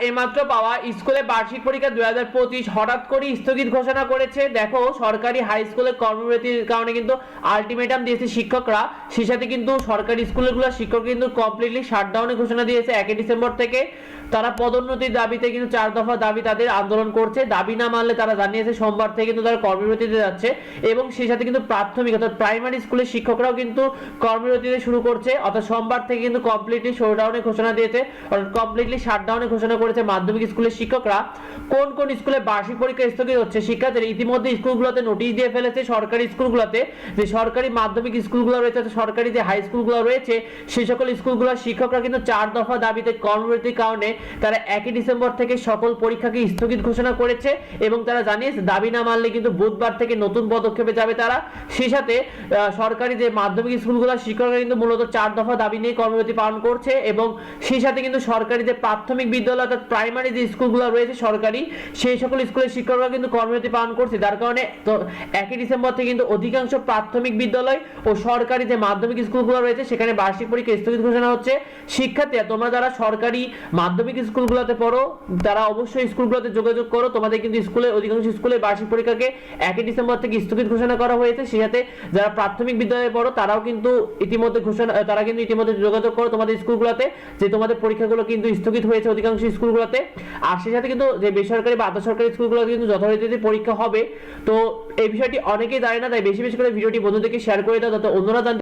এইমাত্র পাওয়া স্কুলে বার্ষিক পরীক্ষা 2025 হঠাৎ করে স্থগিত ঘোষণা করেছে। দেখো, সরকারি হাই স্কুলে কর্মবিরতির কারণে কিন্তু আলটিমেটাম দিয়েছে শিক্ষকরা, সেই সাথে কিন্তু সরকারি স্কুলগুলো শিক্ষক কিন্তু কমপ্লিটলি শাটডাউনের ঘোষণা দিয়েছে 1 ডিসেম্বর থেকে। তারা পদোন্নতির দাবিতে কিন্তু 4 দফা দাবি তাদের আন্দোলন করছে। দাবি না মানলে তারা জানিয়েছে সোমবার থেকে কিন্তু তারা কর্মবিরতিতে যাচ্ছে, এবং সেই সাথে কিন্তু প্রাথমিক অর্থাৎ প্রাইমারি স্কুলের শিক্ষকরাও কিন্তু কর্মবিরতিতে শুরু করছে। অর্থাৎ সোমবার থেকে কিন্তু কমপ্লিটলি শোডাউনের ঘোষণা দিয়েছে, অর্থাৎ কমপ্লিটলি শাটডাউনের ঘোষণা করেছে মাধ্যমিক স্কুলের শিক্ষকরা। কোন কোন স্কুলে বার্ষিক পরীক্ষা স্থগিত হচ্ছে? শিক্ষার্থীরা ইতিমধ্যে স্কুলগুলোতে নোটিশ দিয়ে ফেলেছে। সরকারি স্কুলগুলোতে, যে সরকারি মাধ্যমিক স্কুলগুলো রয়েছে, সরকারি যে হাই স্কুলগুলো রয়েছে, সেই সকল স্কুলগুলোর শিক্ষকরা কিন্তু 4 দফা দাবিতে কর্মবিরতির কারণে তারা 1 ডিসেম্বর থেকে সকল পরীক্ষাকে স্থগিত ঘোষণা করেছে, এবং তারা জানিয়েছে দাবি না মানলে কিন্তু বুধবার থেকে নতুন পদক্ষেপে যাবে তারা। সেই সাথে সরকারি যে মাধ্যমিক স্কুলগুলোর শিক্ষকরা কিন্তু মূলত 4 দফা দাবি নিয়ে কর্মবিরতি পালন করছে, এবং সেই সাথে কিন্তু সরকারি যে প্রাথমিক বিদ্যালয় অর্থাৎ প্রাইমারি যে স্কুলগুলো রয়েছে সরকারি, সেই সকল স্কুলের শিক্ষকরা কিন্তু কর্মবিরতি পালন করছে। যার কারণে 1 ডিসেম্বর থেকে কিন্তু অধিকাংশ প্রাথমিক বিদ্যালয় ও সরকারি যে মাধ্যমিক স্কুলগুলো রয়েছে সেখানে বার্ষিক পরীক্ষা স্থগিত ঘোষণা হচ্ছে। শিক্ষার্থীরা, তোমরা যারা সরকারি মাধ্যমিক স্কুলগুলোতে পড়ো তারা অবশ্যই স্কুলগুলোতে যোগাযোগ করো। তোমাদের কিন্তু স্কুলে অধিকাংশ স্কুলে বার্ষিক পরীক্ষাকে 1 ডিসেম্বর থেকে স্থগিত ঘোষণা করা হয়েছে। সেই সাথে যারা প্রাথমিক বিদ্যালয়ে পড়ো তারাও কিন্তু ইতিমধ্যে যোগাযোগ করো তোমাদের স্কুলগুলোতে, যে তোমাদের পরীক্ষাগুলো কিন্তু স্থগিত হয়েছে অধিকাংশ স্কুলগুলোতে। আর সেই সাথে কিন্তু যে বেসরকারি বা আধা সরকারি স্কুলগুলোতে কিন্তু যথারীতি পরীক্ষা হবে। তো এই বিষয়টি অনেকেই জানে না, তাই বেশি বেশি করে ভিডিওটি বন্ধুদেরকে শেয়ার করে দাও যাতে অন্যরা জানতে